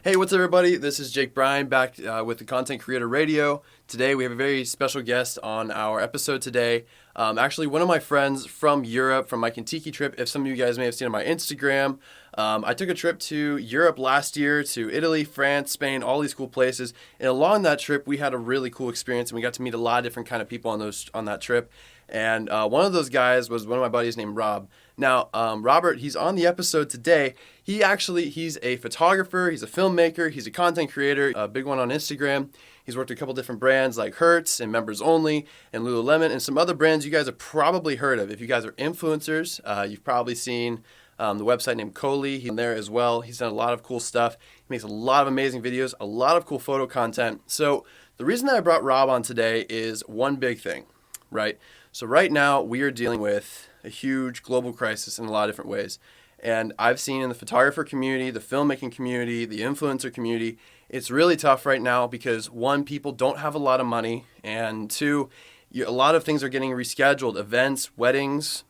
Hey, what's up, everybody? This is Jake Bryan back with the Content Creator Radio. Today, we have a very special guest on our episode today. Actually, one of my friends from Europe, from my Kentucky trip. If some of you guys may have seen on my Instagram, I took a trip to Europe last year, to Italy, France, Spain, all these cool places. And along that trip, we had a really cool experience, and we got to meet a lot of different kind of people on that trip. And one of those guys was one of my buddies named Rob. Now, Robert, he's on the episode today. He's a photographer, he's a filmmaker, he's a content creator, a big one on Instagram. He's worked a couple different brands like Hertz and Members Only and Lululemon and some other brands you guys have probably heard of. If you guys are influencers, you've probably seen the website named Coley. He's on there as well. He's done a lot of cool stuff. He makes a lot of amazing videos, a lot of cool photo content. So the reason that I brought Rob on today is one big thing, right? So right now we are dealing with a huge global crisis in a lot of different ways. And I've seen in the photographer community, the filmmaking community, the influencer community, it's really tough right now because one, people don't have a lot of money, and two, a lot of things are getting rescheduled. Events, weddings,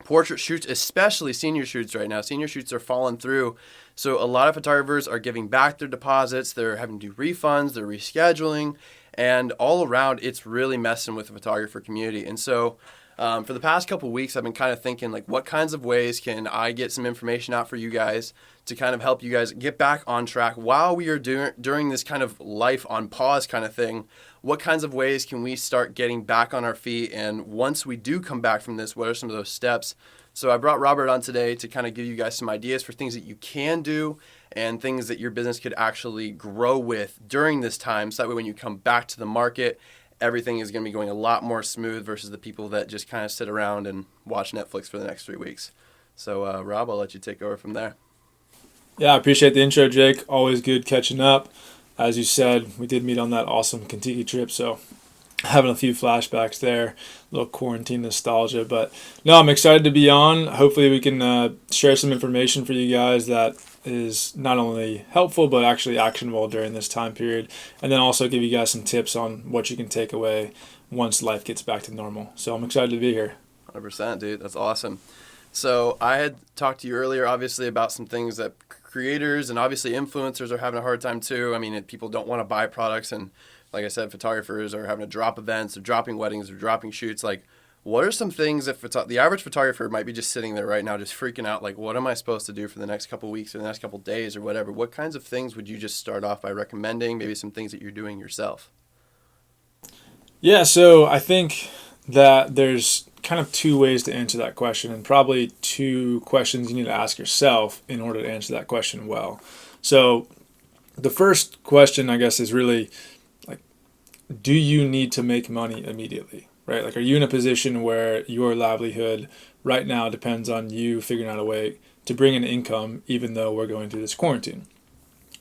portrait shoots, especially senior shoots right now. Senior shoots are falling through. So a lot of photographers are giving back their deposits. They're having to do refunds. They're rescheduling. And all around, it's really messing with the photographer community. And so for the past couple of weeks, I've been kind of thinking, like, what kinds of ways can I get some information out for you guys to kind of help you guys get back on track while we are during this kind of life on pause kind of thing? What kinds of ways can we start getting back on our feet? And once we do come back from this, what are some of those steps? So I brought Robert on today to kind of give you guys some ideas for things that you can do and things that your business could actually grow with during this time. So that way when you come back to the market, everything is going to be going a lot more smooth versus the people that just kind of sit around and watch Netflix for the next 3 weeks. So Rob, I'll let you take over from there. Yeah, I appreciate the intro, Jake. Always good catching up. As you said, we did meet on that awesome Kentucky trip, so having a few flashbacks there, a little quarantine nostalgia. But no, I'm excited to be on. Hopefully we can share some information for you guys that is not only helpful but actually actionable during this time period, and then also give you guys some tips on what you can take away once life gets back to normal. So I'm excited to be here. 100%, dude. That's awesome. So I had talked to you earlier, obviously, about some things that creators and obviously influencers are having a hard time too. I mean, people don't want to buy products, and like I said, photographers are having to drop events, they're dropping weddings, they're dropping shoots. Like, what are some things that the average photographer might be just sitting there right now just freaking out, like, what am I supposed to do for the next couple of weeks or the next couple of days or whatever? What kinds of things would you just start off by recommending, maybe some things that you're doing yourself? Yeah, so I think that there's kind of two ways to answer that question, and probably two questions you need to ask yourself in order to answer that question well. So the first question, I guess, is really, like, do you need to make money immediately, right? Like, are you in a position where your livelihood right now depends on you figuring out a way to bring in income even though we're going through this quarantine?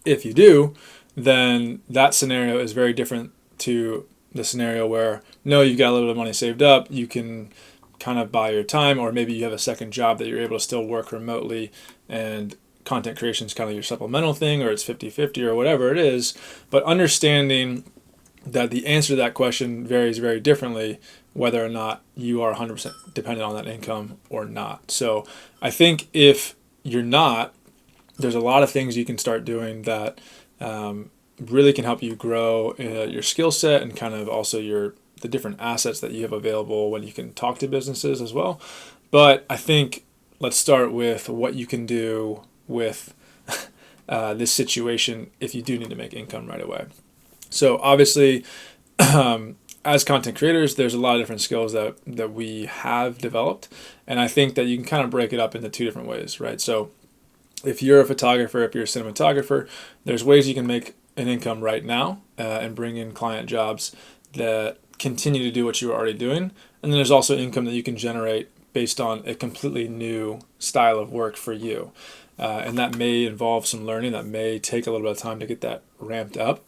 If you do, then that scenario is very different to the scenario where, no, you've got a little bit of money saved up, you can kind of buy your time, or maybe you have a second job that you're able to still work remotely and content creation is kind of your supplemental thing, or it's 50-50 or whatever it is. But understanding that the answer to that question varies very differently whether or not you are 100% dependent on that income or not. So I think if you're not, there's a lot of things you can start doing that really can help you grow your skill set and kind of also the different assets that you have available when you can talk to businesses as well. But I think let's start with what you can do with this situation if you do need to make income right away. So obviously, as content creators, there's a lot of different skills that we have developed. And I think that you can kind of break it up into two different ways, right? So if you're a photographer, if you're a cinematographer, there's ways you can make an income right now and bring in client jobs that continue to do what you were already doing. And then there's also income that you can generate based on a completely new style of work for you. And that may involve some learning, that may take a little bit of time to get that ramped up,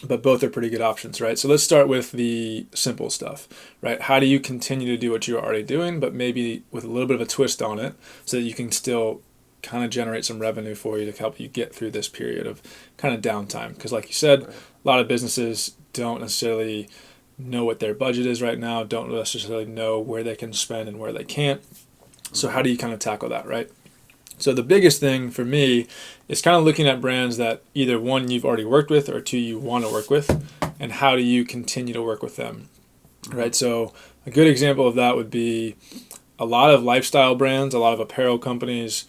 but both are pretty good options, right? So let's start with the simple stuff, right? How do you continue to do what you're already doing, but maybe with a little bit of a twist on it so that you can still kind of generate some revenue for you to help you get through this period of kind of downtime? Because like you said, a lot of businesses don't necessarily know what their budget is right now, don't necessarily know where they can spend and where they can't. So how do you kind of tackle that, right? So the biggest thing for me is kind of looking at brands that either one, you've already worked with, or two, you want to work with, and how do you continue to work with them, right? So a good example of that would be a lot of lifestyle brands, a lot of apparel companies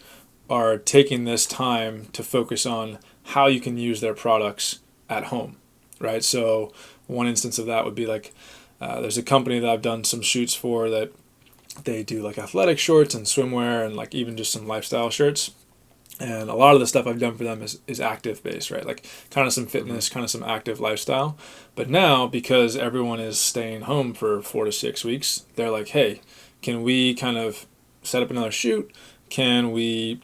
are taking this time to focus on how you can use their products at home, right? So one instance of that would be like, there's a company that I've done some shoots for that they do like athletic shorts and swimwear and like even just some lifestyle shirts. And a lot of the stuff I've done for them is active based, right? Like kind of some fitness, kind of some active lifestyle. But now, because everyone is staying home for 4 to 6 weeks, they're like, hey, can we kind of set up another shoot? Can we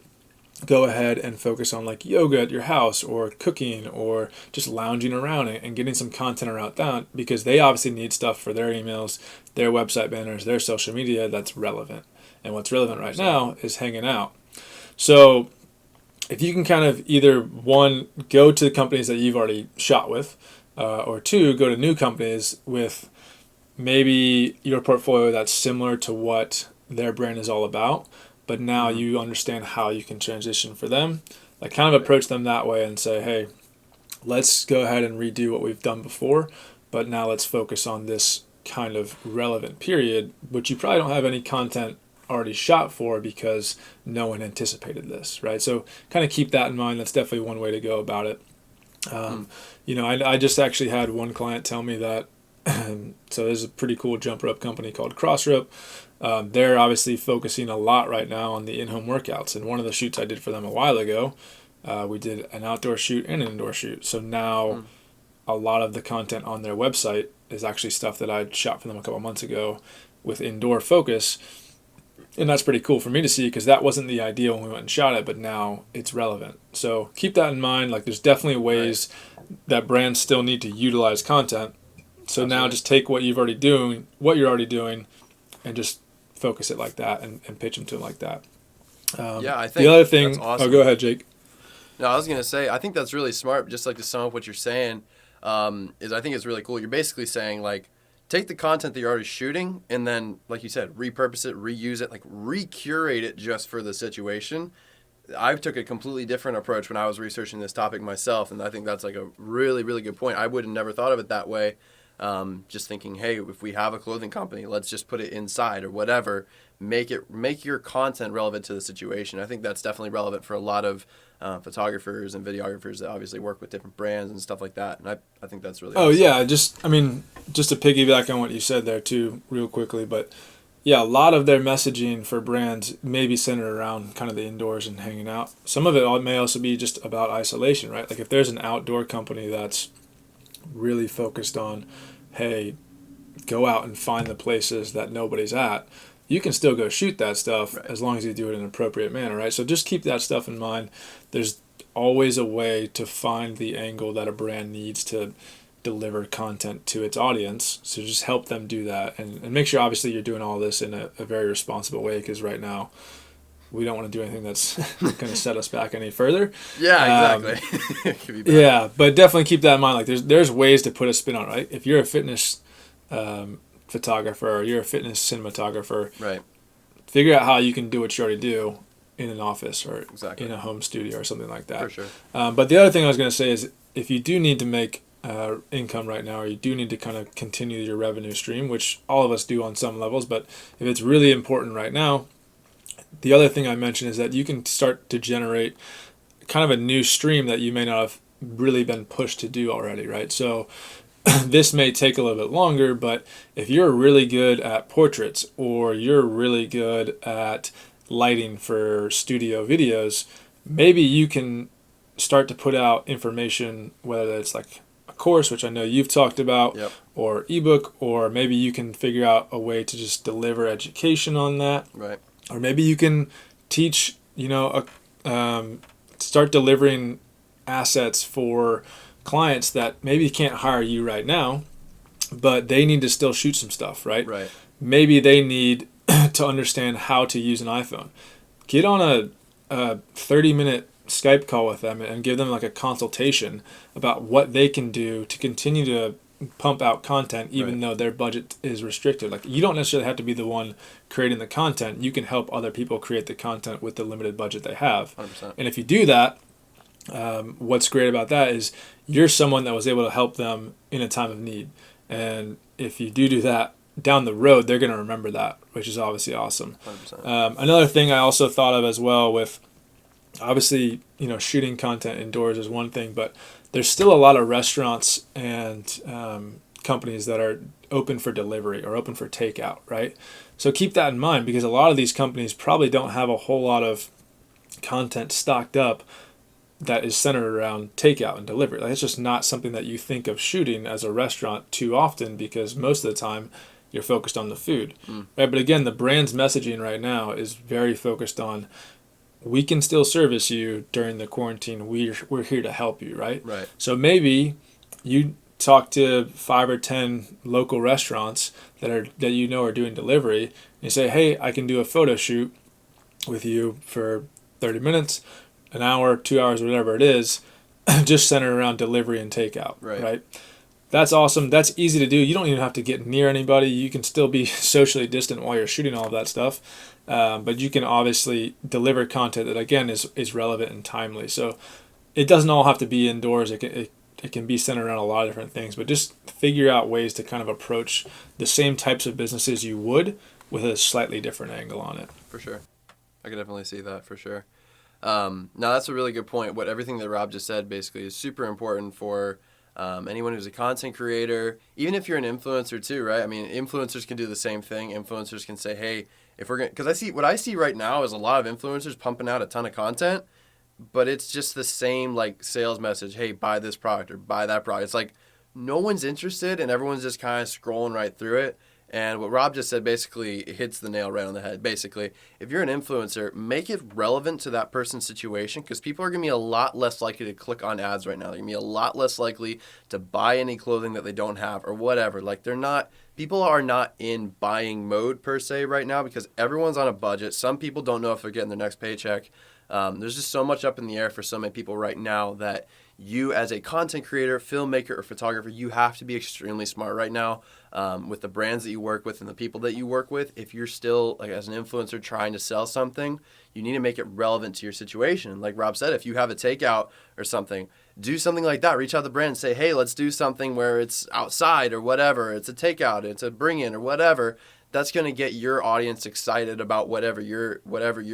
go ahead and focus on like yoga at your house or cooking or just lounging around and getting some content around that, because they obviously need stuff for their emails, their website banners, their social media that's relevant. And what's relevant right now is hanging out. So if you can kind of either one, go to the companies that you've already shot with, or two, go to new companies with maybe your portfolio that's similar to what their brand is all about, but now you understand how you can transition for them. Like kind of approach them that way and say, hey, let's go ahead and redo what we've done before, but now let's focus on this kind of relevant period, which you probably don't have any content already shot for because no one anticipated this, right? So kind of keep that in mind. That's definitely one way to go about it. I just actually had one client tell me that, so there's a pretty cool jump rope company called Cross Rope. They're obviously focusing a lot right now on the in-home workouts. And one of the shoots I did for them a while ago, we did an outdoor shoot and an indoor shoot. So now a lot of the content on their website is actually stuff that I shot for them a couple months ago with indoor focus. And that's pretty cool for me to see because that wasn't the idea when we went and shot it, but now it's relevant. So keep that in mind. Like there's definitely ways that brands still need to utilize content. So now just take what you're already doing, and just focus it like that and pitch them to them like that. I think the other thing. that's awesome. Oh, go ahead, Jake. No, I was gonna say I think that's really smart. Just like to sum up what you're saying, is I think it's really cool. You're basically saying like, take the content that you're already shooting and then, like you said, repurpose it, reuse it, like recurate it just for the situation. I took a completely different approach when I was researching this topic myself, and I think that's like a really, really good point. I would have never thought of it that way. Just thinking, hey, if we have a clothing company, let's just put it inside or whatever. Make your content relevant to the situation. I think that's definitely relevant for a lot of photographers and videographers that obviously work with different brands and stuff like that. And I think that's really awesome. Yeah, just to piggyback on what you said there too, real quickly, but yeah, a lot of their messaging for brands may be centered around kind of the indoors and hanging out. Some of it may also be just about isolation, right? Like if there's an outdoor company that's really focused on, hey, go out and find the places that nobody's at, you can still go shoot that stuff as long as you do it in an appropriate manner, right? So just keep that stuff in mind. There's always a way to find the angle that a brand needs to deliver content to its audience. So just help them do that and make sure obviously you're doing all this in a very responsible way, because right now we don't want to do anything that's going to set us back any further. Yeah, exactly. Yeah, but definitely keep that in mind. Like there's ways to put a spin on it, right? If you're a fitness photographer or you're a fitness cinematographer, right, figure out how you can do what you already do in an office or in a home studio or something like that. For sure. But the other thing I was going to say is if you do need to make income right now, or you do need to kind of continue your revenue stream, which all of us do on some levels, but if it's really important right now, the other thing I mentioned is that you can start to generate kind of a new stream that you may not have really been pushed to do already, right? So this may take a little bit longer, but if you're really good at portraits or you're really good at lighting for studio videos, maybe you can start to put out information, whether it's like a course, which I know you've talked about, or ebook, or maybe you can figure out a way to just deliver education on that. Right. Or maybe you can teach, start delivering assets for clients that maybe can't hire you right now, but they need to still shoot some stuff, right? Right. Maybe they need to understand how to use an iPhone. Get on a 30-minute Skype call with them and give them like a consultation about what they can do to continue to pump out content even though their budget is restricted. Like, you don't necessarily have to be the one creating the content. You can help other people create the content with the limited budget they have. 100%. And if you do that, what's great about that is you're someone that was able to help them in a time of need. And if you do that down the road, they're going to remember that, which is obviously awesome. 100%. Another thing I also thought of as well with, obviously, shooting content indoors is one thing, but there's still a lot of restaurants and companies that are open for delivery or open for takeout, right? So keep that in mind, because a lot of these companies probably don't have a whole lot of content stocked up that is centered around takeout and delivery. Like, it's just not something that you think of shooting as a restaurant too often, because most of the time you're focused on the food, right? But again, the brand's messaging right now is very focused on, we can still service you during the quarantine. We're here to help you, right? Right. So maybe you talk to 5 or 10 local restaurants that are doing delivery, and you say, hey, I can do a photo shoot with you for 30 minutes, an hour, 2 hours, whatever it is, just centered around delivery and takeout, right? That's awesome. That's easy to do. You don't even have to get near anybody. You can still be socially distant while you're shooting all of that stuff. But you can obviously deliver content that, again, is relevant and timely. So it doesn't all have to be indoors. It can be centered around a lot of different things. But just figure out ways to kind of approach the same types of businesses you would with a slightly different angle on it. For sure. I can definitely see that, for sure. Now, that's a really good point. Everything that Rob just said basically is super important for anyone who's a content creator, even if you're an influencer too, right? I mean, influencers can do the same thing. Influencers can say, hey, if we're going to, because what I see right now is a lot of influencers pumping out a ton of content, but it's just the same like sales message. Hey, buy this product or buy that product. It's like no one's interested and everyone's just kind of scrolling right through it. And what Rob just said basically hits the nail right on the head. Basically, if you're an influencer, make it relevant to that person's situation, because people are going to be a lot less likely to click on ads right now. They're going to be a lot less likely to buy any clothing that they don't have or whatever. Like, people are not in buying mode per se right now, because everyone's on a budget. Some people don't know if they're getting their next paycheck. There's just so much up in the air for so many people right now that you, as a content creator, filmmaker, or photographer, you have to be extremely smart right now with the brands that you work with and the people that you work with. If you're still, like, as an influencer trying to sell something, you need to make it relevant to your situation. Like Rob said, if you have a takeout or something, do something like that. Reach out to the brand and say, hey, let's do something where it's outside or whatever. It's a takeout, it's a bring-in or whatever. That's going to get your audience excited about whatever you're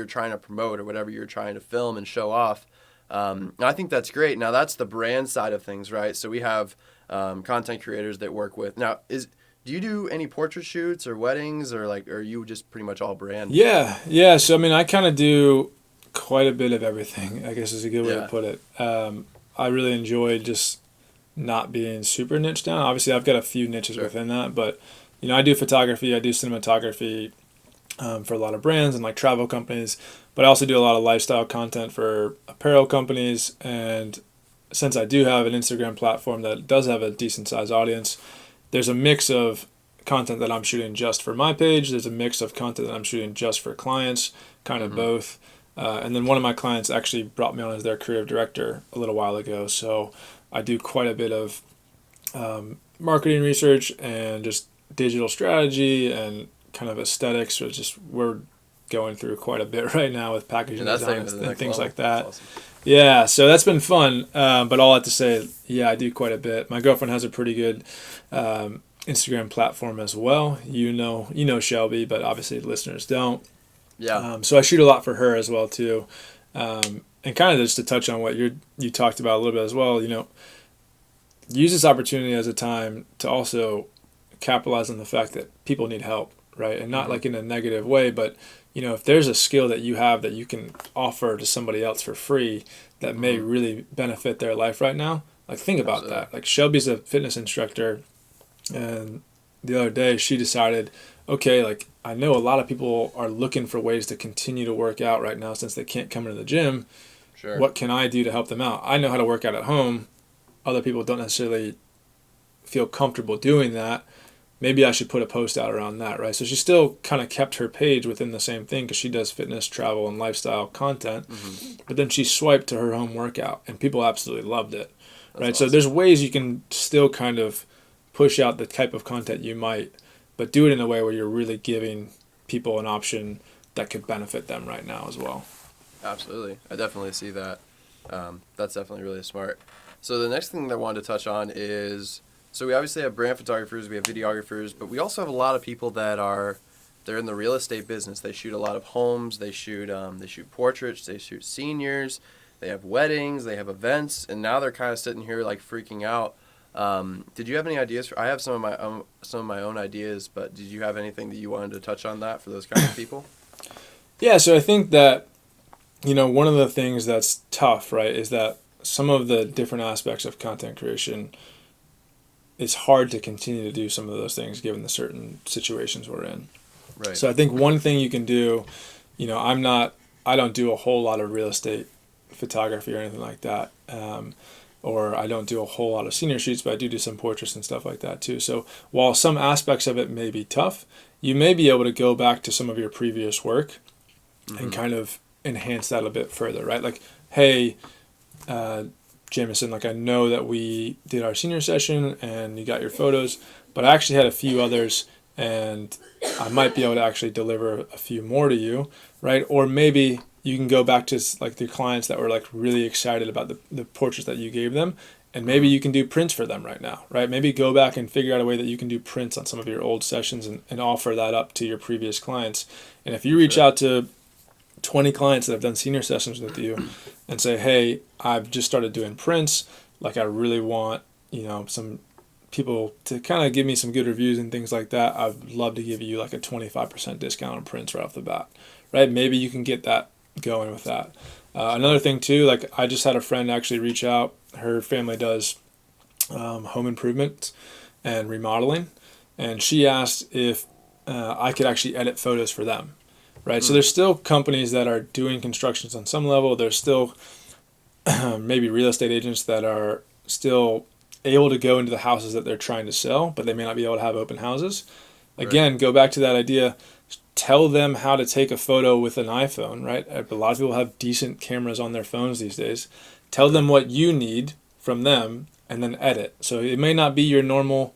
trying to promote or whatever you're trying to film and show off. I think that's great. Now, that's the brand side of things, right? So we have content creators that work with. Now, do you do any portrait shoots or weddings, or are you just pretty much all brand? Yeah. So, I mean, I kind of do quite a bit of everything, I guess is a good way to put it. I really enjoy just not being super niched down. Obviously, I've got a few niches within that, but I do photography, I do cinematography for a lot of brands and like travel companies, but I also do a lot of lifestyle content for apparel companies. And since I do have an Instagram platform that does have a decent sized audience, there's a mix of content that I'm shooting just for my page. There's a mix of content that I'm shooting just for clients, kind of both. And then one of my clients actually brought me on as their creative director a little while ago. So I do quite a bit of marketing research and just digital strategy and kind of aesthetics. We're going through quite a bit right now with packaging design and things like that. Awesome. Yeah, so that's been fun. But all I have to say, I do quite a bit. My girlfriend has a pretty good Instagram platform as well. You know Shelby, but obviously the listeners don't. Yeah. So I shoot a lot for her as well too. And kind of just to touch on what you talked about a little bit as well, use this opportunity as a time to also capitalize on the fact that people need help, right? And not like in a negative way, but if there's a skill that you have that you can offer to somebody else for free that may really benefit their life right now, like think about that. Like Shelby's a fitness instructor, and the other day she decided, okay, like I know a lot of people are looking for ways to continue to work out right now since they can't come into the gym. Sure. What can I do to help them out? I know how to work out at home. Other people don't necessarily feel comfortable doing that. Maybe I should put a post out around that, right? So she still kind of kept her page within the same thing because she does fitness, travel, and lifestyle content. But then she swiped to her home workout, and people absolutely loved it, right? Awesome. So there's ways you can still kind of push out the type of content you might, but do it in a way where you're really giving people an option that could benefit them right now as well. Absolutely. I definitely see that. That's definitely really smart. So the next thing that I wanted to touch on is, so we obviously have brand photographers, we have videographers, but we also have a lot of people that they're in the real estate business. They shoot a lot of homes, they shoot portraits, they shoot seniors, they have weddings, they have events, and now they're kind of sitting here like freaking out. Did you have any ideas? I have some of my own ideas, but did you have anything that you wanted to touch on that for those kind of people? Yeah, so I think that, one of the things that's tough, right, is that some of the different aspects of content creation, it's hard to continue to do some of those things given the certain situations we're in. Right. So I think one thing you can do, I don't do a whole lot of real estate photography or anything like that. Or I don't do a whole lot of senior shoots, but I do some portraits and stuff like that too. So while some aspects of it may be tough, you may be able to go back to some of your previous work and kind of enhance that a bit further, right? Like, hey, Jameson, like I know that we did our senior session and you got your photos, but I actually had a few others and I might be able to actually deliver a few more to you, right? Or maybe you can go back to like the clients that were like really excited about the portraits that you gave them, and maybe you can do prints for them right now, right? Maybe go back and figure out a way that you can do prints on some of your old sessions and offer that up to your previous clients. And if you reach out to 20 clients that have done senior sessions with you and say, hey, I've just started doing prints, like I really want, some people to kind of give me some good reviews and things like that, I'd love to give you like a 25% discount on prints right off the bat, right? Maybe you can get that going with that. Another thing too, like I just had a friend actually reach out. Her family does home improvement and remodeling, and she asked if I could actually edit photos for them, right? So there's still companies that are doing constructions on some level. There's still maybe real estate agents that are still able to go into the houses that they're trying to sell, but they may not be able to have open houses. Again, go back to that idea. Tell them how to take a photo with an iPhone, right? A lot of people have decent cameras on their phones these days. Tell them what you need from them and then edit. So it may not be your normal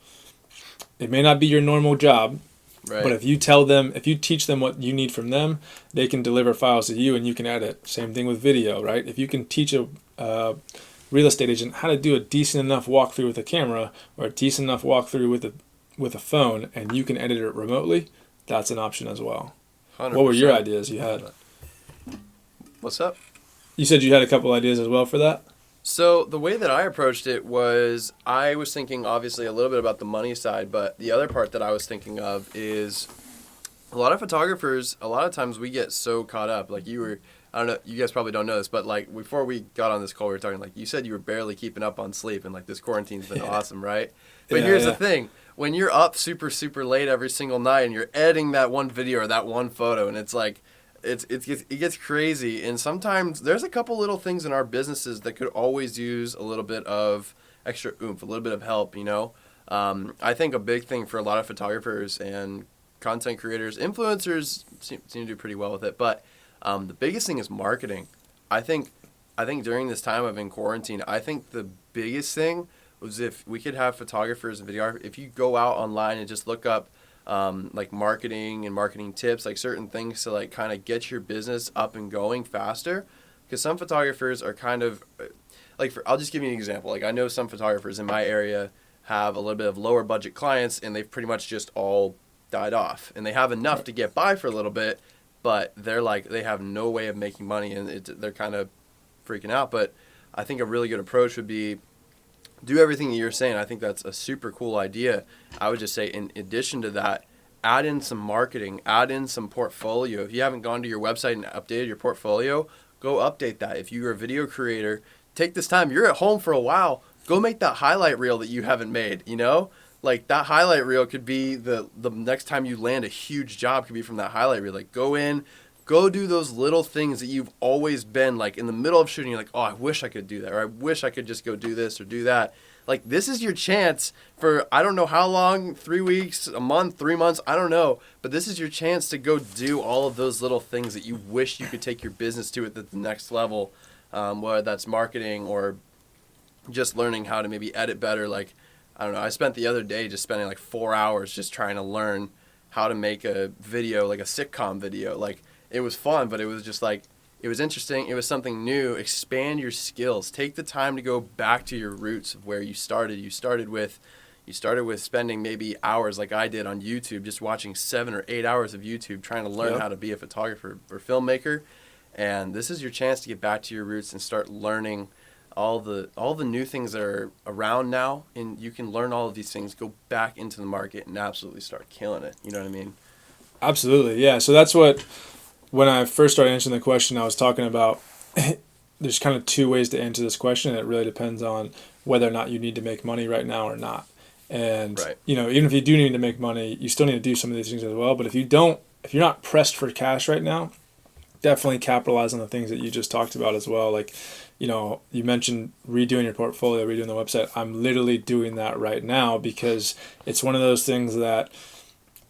job, Right. but if you teach them what you need from them, they can deliver files to you and you can edit. Same thing with video, right? If you can teach a real estate agent how to do a decent enough walkthrough with a camera or a decent enough walkthrough with a phone and you can edit it remotely, that's an option as well. 100%. What were your ideas you had? What's up? You said you had a couple ideas as well for that? So the way that I approached it was I was thinking obviously a little bit about the money side, but the other part that I was thinking of is a lot of photographers, a lot of times we get so caught up. Like I don't know, you guys probably don't know this, but like before we got on this call, we were talking like you said you were barely keeping up on sleep and like this quarantine's been awesome, right? But here's the thing. When you're up super, super late every single night and you're editing that one video or that one photo and it's like, it gets crazy. And sometimes there's a couple little things in our businesses that could always use a little bit of extra oomph, a little bit of help, I think a big thing for a lot of photographers and content creators, influencers seem to do pretty well with it. But the biggest thing is marketing. I think during this time of in quarantine, I think the biggest thing was if we could have photographers and videographers, if you go out online and just look up like marketing and marketing tips, like certain things to like kind of get your business up and going faster. Because some photographers are kind of like, I'll just give you an example. Like I know some photographers in my area have a little bit of lower budget clients and they've pretty much just all died off. And they have enough to get by for a little bit, but they're like, they have no way of making money and they're kind of freaking out. But I think a really good approach would be do everything that you're saying. I think that's a super cool idea. I would just say in addition to that, add in some marketing, add in some portfolio. If you haven't gone to your website and updated your portfolio, go update that. If you're a video creator, take this time. You're at home for a while. Go make that highlight reel that you haven't made, Like that highlight reel could be the next time you land a huge job could be from that highlight reel. Like go do those little things that you've always been like in the middle of shooting. You're like, oh, I wish I could do that. Or I wish I could just go do this or do that. Like this is your chance for, I don't know how long, 3 weeks, a month, 3 months, I don't know. But this is your chance to go do all of those little things that you wish you could take your business to at the next level. Whether that's marketing or just learning how to maybe edit better. Like I don't know. I spent the other day just spending like 4 hours just trying to learn how to make a video, like a sitcom video. Like, it was fun, but it was just like, it was interesting. It was something new. Expand your skills. Take the time to go back to your roots of where you started. You started with spending maybe hours like I did on YouTube, just watching 7 or 8 hours of YouTube trying to learn how to be a photographer or filmmaker. And this is your chance to get back to your roots and start learning all the new things that are around now. And you can learn all of these things, go back into the market and absolutely start killing it. You know what I mean? Absolutely, yeah. So that's what, when I first started answering the question, I was talking about there's kind of two ways to answer this question. It really depends on whether or not you need to make money right now or not. And, even if you do need to make money, you still need to do some of these things as well. But if you're not pressed for cash right now, definitely capitalize on the things that you just talked about as well. Like, you mentioned redoing your portfolio, redoing the website. I'm literally doing that right now because it's one of those things that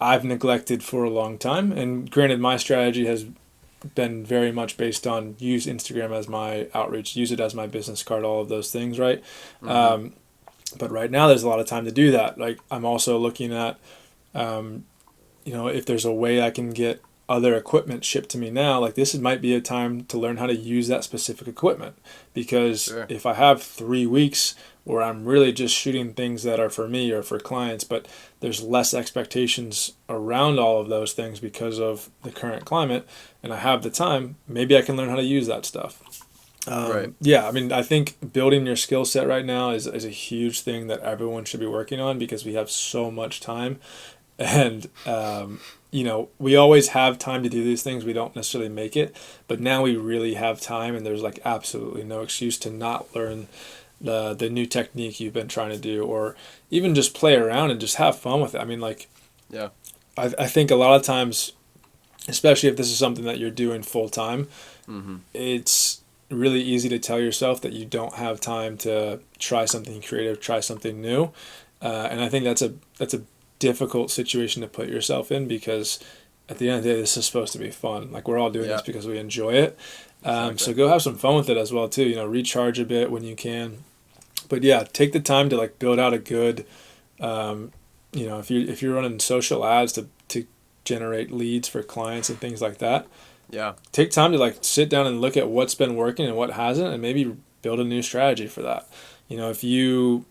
I've neglected for a long time. And granted, my strategy has been very much based on use Instagram as my outreach, use it as my business card, all of those things, right? Mm-hmm. But right now there's a lot of time to do that. Like, I'm also looking at, if there's a way I can get other equipment shipped to me now, like this might be a time to learn how to use that specific equipment, because if I have 3 weeks where I'm really just shooting things that are for me or for clients, but there's less expectations around all of those things because of the current climate, and I have the time, maybe I can learn how to use that stuff. Yeah, I mean, I think building your skill set right now is a huge thing that everyone should be working on, because we have so much time. And, we always have time to do these things. We don't necessarily make it, but now we really have time, and there's like absolutely no excuse to not learn the new technique you've been trying to do, or even just play around and just have fun with it. I mean, like, yeah, I think a lot of times, especially if this is something that you're doing full time, it's really easy to tell yourself that you don't have time to try something creative, try something new. And I think that's a difficult situation to put yourself in, because at the end of the day, this is supposed to be fun. Like, we're all doing this because we enjoy it. So go have some fun with it as well too. Recharge a bit when you can. But yeah, take the time to like build out a good, if you're running social ads to generate leads for clients and things like that. Yeah. Take time to like sit down and look at what's been working and what hasn't, and maybe build a new strategy for that. If you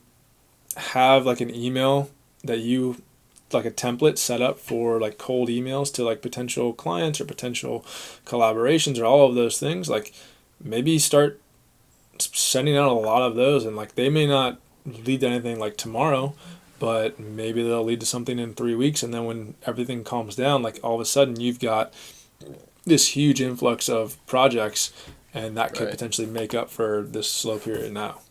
have like an email that you like a template set up for like cold emails to like potential clients or potential collaborations or all of those things, like maybe start sending out a lot of those, and like they may not lead to anything like tomorrow, but maybe they'll lead to something in 3 weeks. And then when everything calms down, like all of a sudden you've got this huge influx of projects, and that could potentially make up for this slow period now.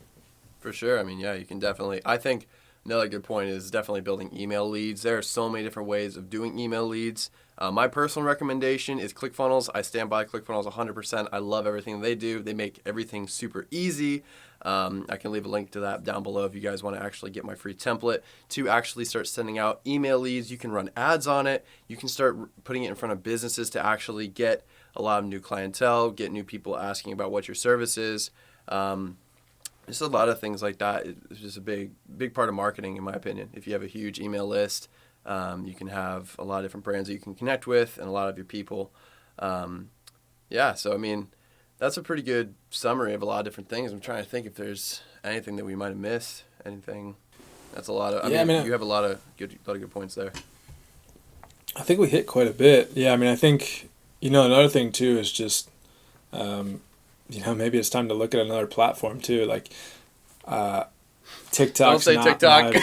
For sure. I mean, yeah, you can definitely, I think another good point is definitely building email leads. There are so many different ways of doing email leads. My personal recommendation is ClickFunnels. I stand by ClickFunnels 100%. I love everything they do. They make everything super easy. I can leave a link to that down below if you guys want to actually get my free template to actually start sending out email leads. You can run ads on it. You can start putting it in front of businesses to actually get a lot of new clientele, get new people asking about what your service is. Just a lot of things like that. It's just a big part of marketing, in my opinion. If you have a huge email list, you can have a lot of different brands that you can connect with and a lot of your people. So, I mean, that's a pretty good summary of a lot of different things. I'm trying to think if there's anything that we might have missed. Anything. That's a lot of, you have a lot of good points there. I think we hit quite a bit. Yeah, I mean, I think, another thing too is just, maybe it's time to look at another platform too. Like, TikTok's Don't say TikTok.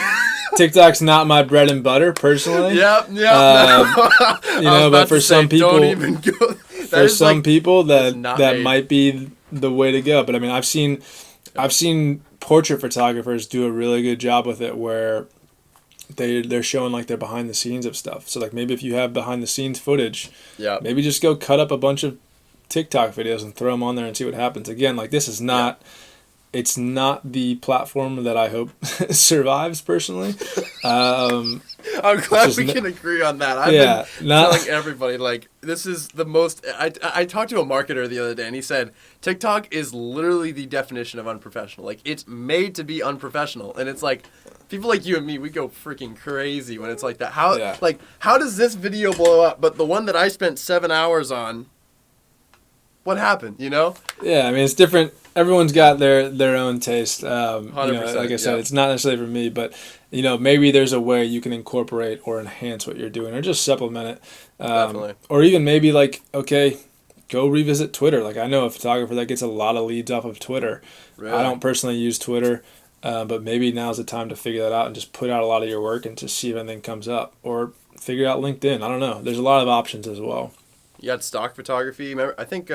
TikTok's not my bread and butter personally. Yep. But for some people, don't even go. For some people that might be the way to go. But I mean, I've seen portrait photographers do a really good job with it, where they're showing like their behind the scenes of stuff. So like maybe if you have behind the scenes footage, maybe just go cut up a bunch of TikTok videos and throw them on there and see what happens. Again, like this is not. It's not the platform that I hope survives personally. I'm glad we can agree on that. I've been telling everybody, like, this is the most... I talked to a marketer the other day, and he said, TikTok is literally the definition of unprofessional. Like, it's made to be unprofessional. And it's like, People like you and me, we go freaking crazy when it's like that. How Yeah. like how does this video blow up? But the one that I spent 7 hours on, what happened? You know? Yeah, I mean, it's different. Everyone's got their own taste. 100%, Like I said, yeah. it's not necessarily for me, but maybe there's a way you can incorporate or enhance what you're doing, or just supplement it. Definitely. Or even maybe like, okay, go revisit Twitter. Like I know a photographer that gets a lot of leads off of Twitter. Really? I don't personally use Twitter, but maybe now's the time to figure that out and just put out a lot of your work and just see if anything comes up, or figure out LinkedIn. I don't know. There's a lot of options as well. You got stock photography. Remember, I think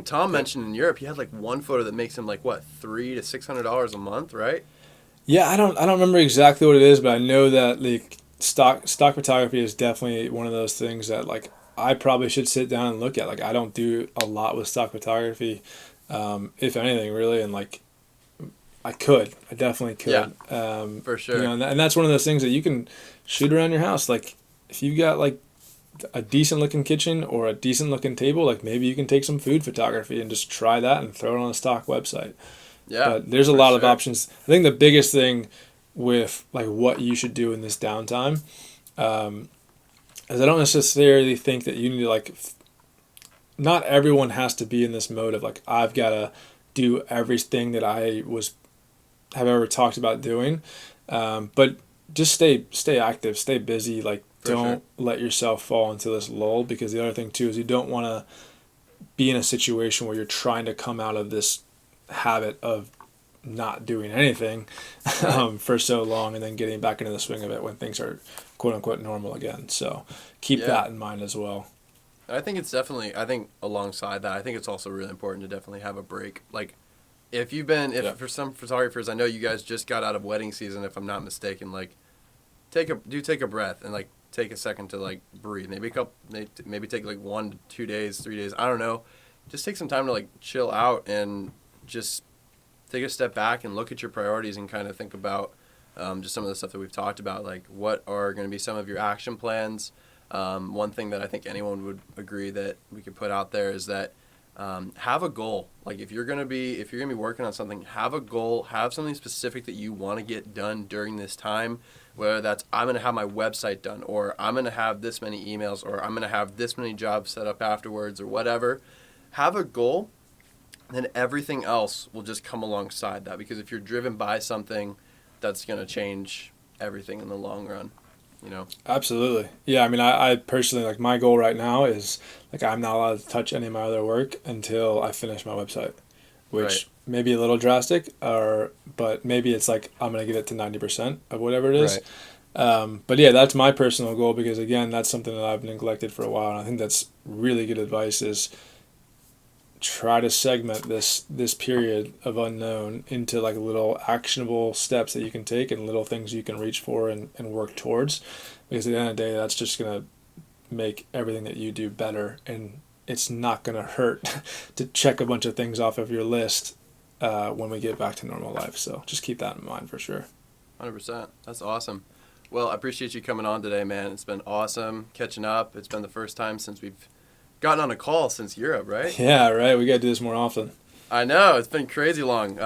Tom mentioned in Europe he had like one photo that makes him like what, $300 to $600 a month, right? Yeah, I don't remember exactly what it is, but I know that like stock photography is definitely one of those things that like I probably should sit down and look at. Like I don't do a lot with stock photography, if anything really, and like I definitely could. Yeah, for sure. And that's one of those things that you can shoot around your house. Like if you've got like a decent looking kitchen or a decent looking table, like maybe you can take some food photography and just try that and throw it on a stock website. Yeah, but there's a lot of options. I think the biggest thing with like what you should do in this downtime, is I don't necessarily think that you need to like. Not everyone has to be in this mode of like I've got to do everything that I have ever talked about doing, but just stay active, stay busy. Like don't let yourself fall into this lull, because the other thing too is you don't want to be in a situation where you're trying to come out of this habit of not doing anything for so long and then getting back into the swing of it when things are quote unquote normal again. So keep that in mind as well. I think it's definitely, I think alongside that, I think it's also really important to definitely have a break. Like if for some photographers, I know you guys just got out of wedding season, if I'm not mistaken, like take a breath and like take a second to like breathe. Maybe take like 1 to 2 days, 3 days. I don't know. Just take some time to like chill out and just take a step back and look at your priorities and kind of think about just some of the stuff that we've talked about. Like what are going to be some of your action plans? One thing that I think anyone would agree that we could put out there is that have a goal. Like if you're gonna be working on something, have a goal, have something specific that you want to get done during this time. Whether that's I'm gonna have my website done, or I'm gonna have this many emails, or I'm gonna have this many jobs set up afterwards, or whatever. Have a goal, and then everything else will just come alongside that. Because if you're driven by something, that's gonna change everything in the long run. Absolutely. Yeah, I mean, I personally, like, my goal right now is, like, I'm not allowed to touch any of my other work until I finish my website, which may be a little drastic, but maybe it's like I'm going to get it to 90% of whatever it is. Right. But yeah, that's my personal goal, because, again, that's something that I've neglected for a while, and I think that's really good advice is try to segment this period of unknown into like little actionable steps that you can take and little things you can reach for and work towards, because at the end of the day that's just going to make everything that you do better, and it's not going to hurt to check a bunch of things off of your list when we get back to normal life. So just keep that in mind for sure. 100%. That's awesome. Well, I appreciate you coming on today, man. It's been awesome catching up. It's been the first time since we've gotten on a call since Europe, right? Yeah, right. We got to do this more often. I know. It's been crazy long.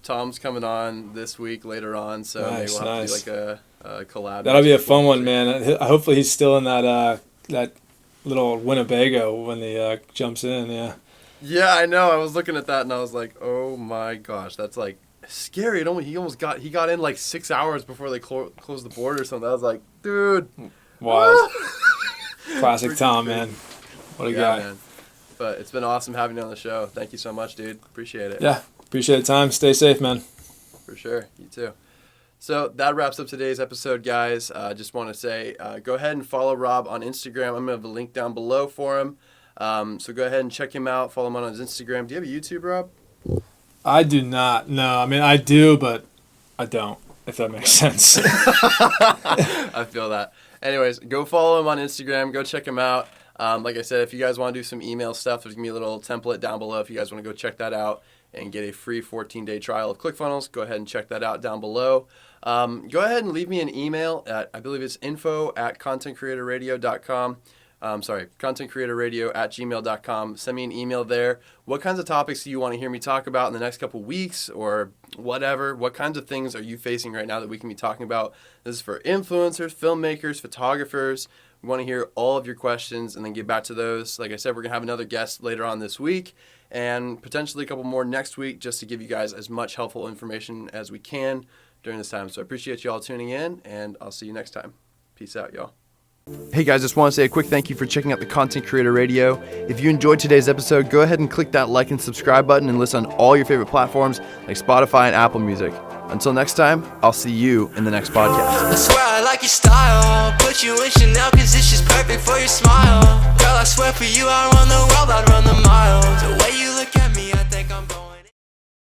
Tom's coming on this week later on, so maybe we'll have to do like a collab. That'll be a fun one, man. Hopefully he's still in that little Winnebago when he jumps in, yeah. Yeah, I know. I was looking at that and I was like, oh my gosh, that's like scary. He got in like 6 hours before they closed the border or something. I was like, dude. Wild. Classic Tom, man. What a guy. Man. But it's been awesome having you on the show. Thank you so much, dude. Appreciate it. Yeah, appreciate the time. Stay safe, man. For sure. You too. So that wraps up today's episode, guys. Just want to say, go ahead and follow Rob on Instagram. I'm going to have a link down below for him. So go ahead and check him out. Follow him on his Instagram. Do you have a YouTube, Rob? I do not. No, I mean, I do, but I don't, if that makes sense. I feel that. Anyways, go follow him on Instagram. Go check him out. Like I said, if you guys want to do some email stuff, there's going to be a little template down below if you guys want to go check that out and get a free 14-day trial of ClickFunnels. Go ahead and check that out down below. Go ahead and leave me an email at, I believe it's info@contentcreatorradio.com. contentcreatorradio@gmail.com. Send me an email there. What kinds of topics do you want to hear me talk about in the next couple weeks or whatever? What kinds of things are you facing right now that we can be talking about? This is for influencers, filmmakers, photographers. We want to hear all of your questions and then get back to those. Like I said, we're going to have another guest later on this week and potentially a couple more next week just to give you guys as much helpful information as we can during this time. So I appreciate you all tuning in, and I'll see you next time. Peace out, y'all. Hey guys, just want to say a quick thank you for checking out the Content Creator Radio. If you enjoyed today's episode, go ahead and click that like and subscribe button and listen on all your favorite platforms like Spotify and Apple Music. Until next time, I'll see you in the next podcast. I swear I like your style. Put you in Chanel cause it's just perfect for your smile. Girl, I swear for you I run the world, I'd run the mile.